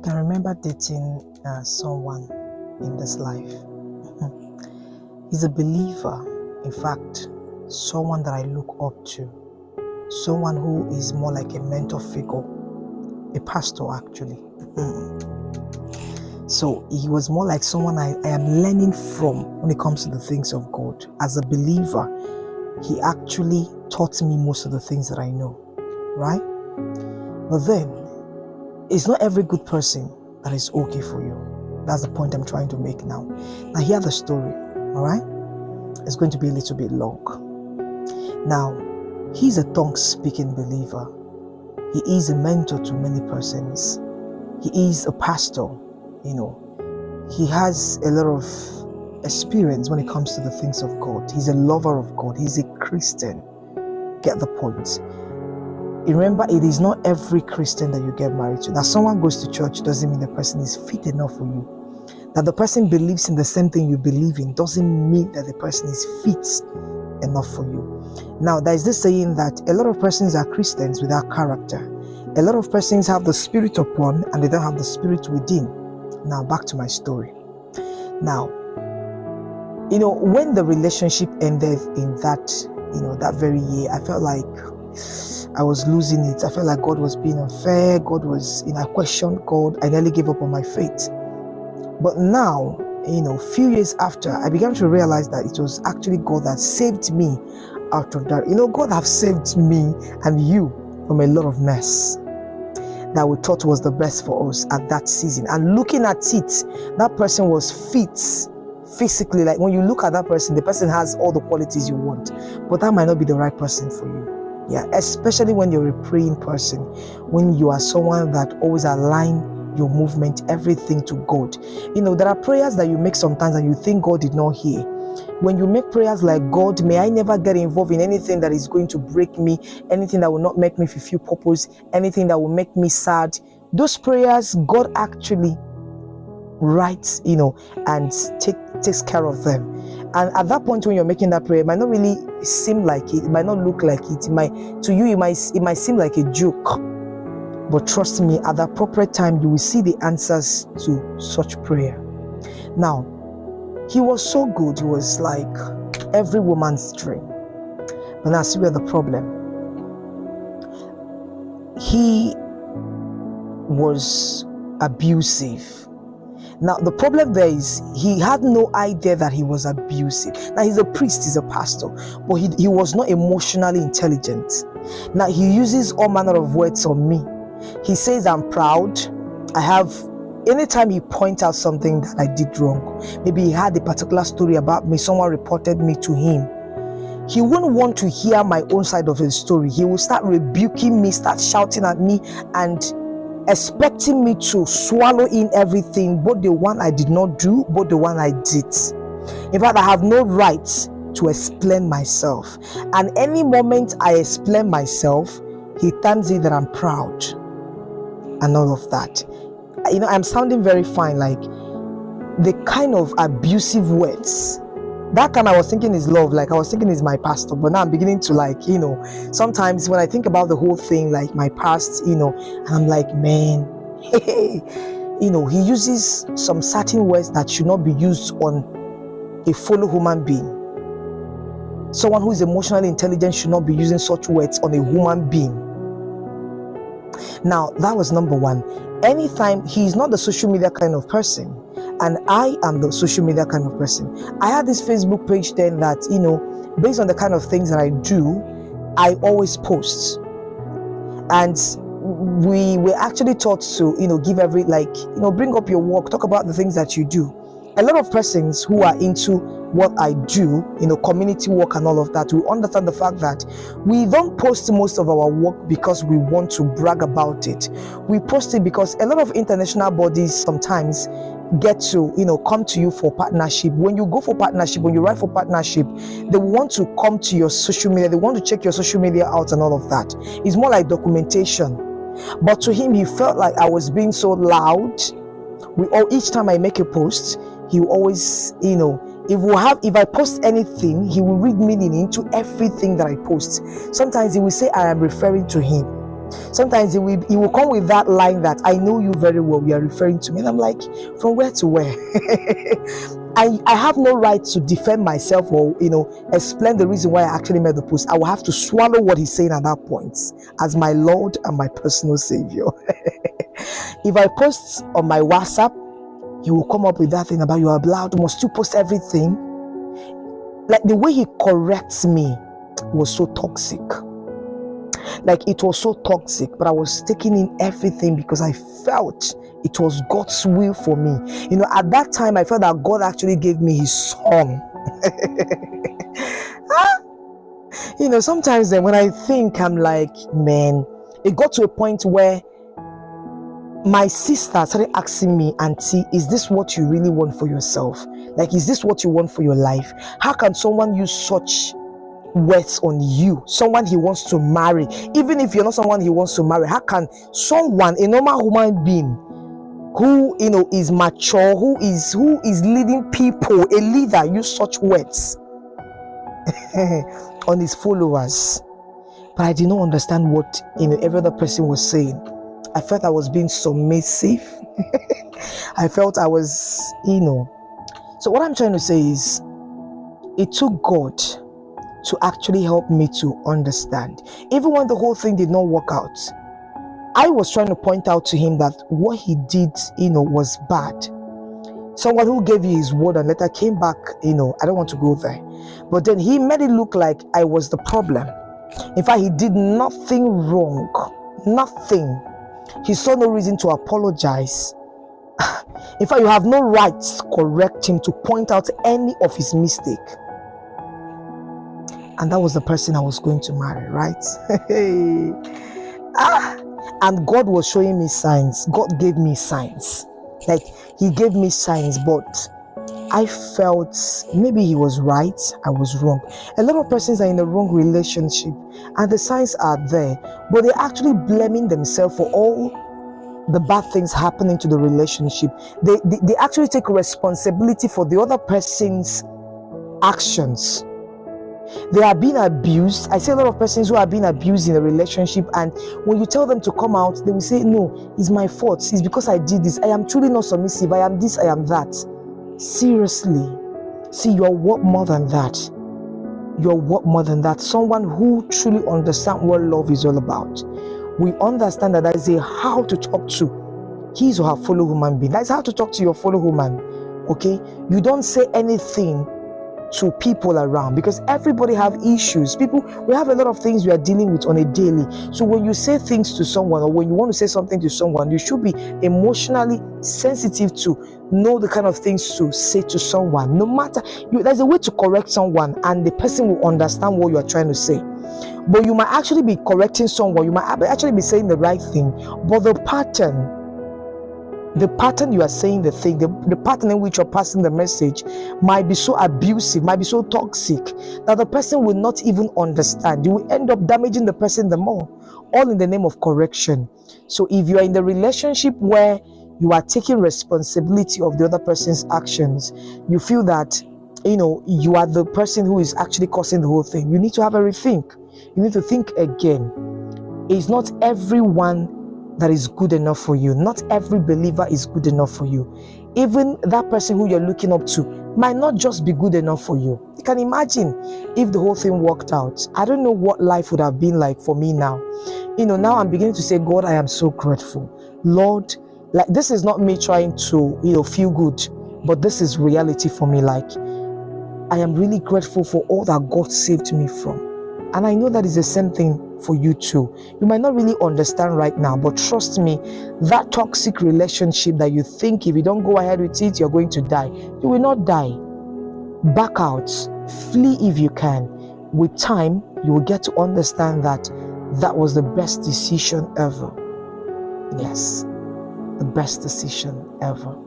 can remember dating someone in this life. He's a believer. In fact, someone that I look up to. Someone who is more like a mentor figure. A pastor, actually. So he was more like someone I am learning from when it comes to the things of God. As a believer, he actually taught me most of the things that I know. Right? But then, it's not every good person that is okay for you. That's the point I'm trying to make now. Now hear the story, all right? It's going to be a little bit long. Now, he's a tongue-speaking believer. He is a mentor to many persons. He is a pastor, He has a lot of experience when it comes to the things of God. He's a lover of God. He's a Christian. Get the point. Remember, it is not every Christian that you get married to. That someone goes to church doesn't mean the person is fit enough for you. That the person believes in the same thing you believe in doesn't mean that the person is fit enough for you. Now, there is this saying that a lot of persons are Christians without character. A lot of persons have the spirit upon and they don't have the spirit within. Now, back to my story. Now, when the relationship ended in that, that very year, I felt like I was losing it. I felt like God was being unfair. I questioned God. I nearly gave up on my faith. But now, few years after, I began to realize that it was actually God that saved me out of that. God have saved me and you from a lot of mess that we thought was the best for us at that season. And looking at it, that person was fit physically. Like when you look at that person, the person has all the qualities you want, but that might not be the right person for you. Yeah, especially when you're a praying person, when you are someone that always align your movement, everything to God. There are prayers that you make sometimes and you think God did not hear. When you make prayers like, God, may I never get involved in anything that is going to break me, anything that will not make me fulfill purpose, anything that will make me sad. Those prayers, God actually writes, and takes care of them. And at that point when you're making that prayer, it might not really seem like it might not look like it. It might seem like a joke. But trust me, at the appropriate time, you will see the answers to such prayer. Now, he was so good. He was like every woman's dream. But now see where the problem. He was abusive. Now, the problem there is he had no idea that he was abusive. Now, he's a priest, he's a pastor, but he was not emotionally intelligent. Now, he uses all manner of words on me. He says, I'm proud. Anytime he points out something that I did wrong, maybe he had a particular story about me, someone reported me to him, he wouldn't want to hear my own side of his story. He will start rebuking me, start shouting at me, and expecting me to swallow in everything, both the one I did not do, both the one I did. In fact, I have no right to explain myself. And any moment I explain myself, he terms it that I'm proud and all of that. I'm sounding very fine, like the kind of abusive words. That kind I was thinking is love, like I was thinking is my pastor, but now I'm beginning to sometimes when I think about the whole thing, like my past, and I'm like, man, he uses some certain words that should not be used on a fellow human being. Someone who is emotionally intelligent should not be using such words on a human being. Now, that was number one. Anytime, he's not the social media kind of person, and I am the social media kind of person. I had this Facebook page then that, based on the kind of things that I do, I always post. And we were actually taught to, give bring up your work, talk about the things that you do. A lot of persons who are into what I do, community work and all of that, will understand the fact that we don't post most of our work because we want to brag about it. We post it because a lot of international bodies sometimes get to, come to you for partnership. When you go for partnership, when you write for partnership, they want to come to your social media. They want to check your social media out and all of that. It's more like documentation. But to him, he felt like I was being so loud. Each time I make a post, he will always, if I post anything, he will read meaning into everything that I post. Sometimes he will say I am referring to him. Sometimes he will come with that line that, I know you very well, you are referring to me. And I'm like, from where to where? I have no right to defend myself or, explain the reason why I actually made the post. I will have to swallow what he's saying at that point as my Lord and my personal Savior. If I post on my WhatsApp, he will come up with that thing about, you are allowed, must you post everything? Like, the way he corrects me was so toxic. Like, it was so toxic, but I was taking in everything because I felt it was God's will for me. At that time, I felt that God actually gave me his son. Sometimes then when I think, I'm like, man, it got to a point where my sister started asking me, Auntie, is this what you really want for yourself? Like, is this what you want for your life? How can someone use such words on you, someone he wants to marry? Even if you're not someone he wants to marry, how can someone, a normal human being who is mature, who is leading people, a leader, use such words on his followers? But I did not understand what every other person was saying. I felt I was being submissive. I felt I was, So what I'm trying to say is, it took God to actually help me to understand. Even when the whole thing did not work out, I was trying to point out to him that what he did, was bad. Someone who gave you his word and later came back, I don't want to go there. But then he made it look like I was the problem. In fact, he did nothing wrong. Nothing. He saw no reason to apologize. In fact, you have no right to correct him, to point out any of his mistake. And that was the person I was going to marry, right? And God was showing me signs. God gave me signs. Like, he gave me signs, but I felt maybe he was right, I was wrong. A lot of persons are in the wrong relationship and the signs are there, but they're actually blaming themselves for all the bad things happening to the relationship. They actually take responsibility for the other person's actions. They are being abused. I see a lot of persons who are being abused in a relationship, and when you tell them to come out, they will say, no, it's my fault. It's because I did this. I am truly not submissive. I am this, I am that. Seriously. See, you're worth more than that. You're worth more than that. Someone who truly understands what love is all about. We understand that there is a how to talk to his or her fellow human being. That is how to talk to your fellow human. Okay? You don't say anything to people around, because everybody have issues. We have a lot of things we are dealing with on a daily. So when you say things to someone, or when you want to say something to someone, you should be emotionally sensitive to know the kind of things to say to someone. No matter, there's a way to correct someone and the person will understand what you are trying to say. But you might actually be correcting someone, you might actually be saying the right thing, but the pattern you are saying the thing, the pattern in which you're passing the message might be so abusive, might be so toxic, that the person will not even understand. You will end up damaging the person the more, all in the name of correction. So if you are in the relationship where you are taking responsibility of the other person's actions, you feel that, you are the person who is actually causing the whole thing, you need to have a rethink. You need to think again. It's not everyone that is good enough for you. Not every believer is good enough for you. Even that person who you're looking up to might not just be good enough for you. You can imagine if the whole thing worked out. I don't know what life would have been like for me now. Now I'm beginning to say, God, I am so grateful. Lord, like, this is not me trying to, feel good, but this is reality for me. Like, I am really grateful for all that God saved me from. And I know that is the same thing for you too. You might not really understand right now, but trust me, that toxic relationship that you think if you don't go ahead with it, you're going to die. You will not die. Back out. Flee if you can. With time, you will get to understand that that was the best decision ever. Yes, the best decision ever.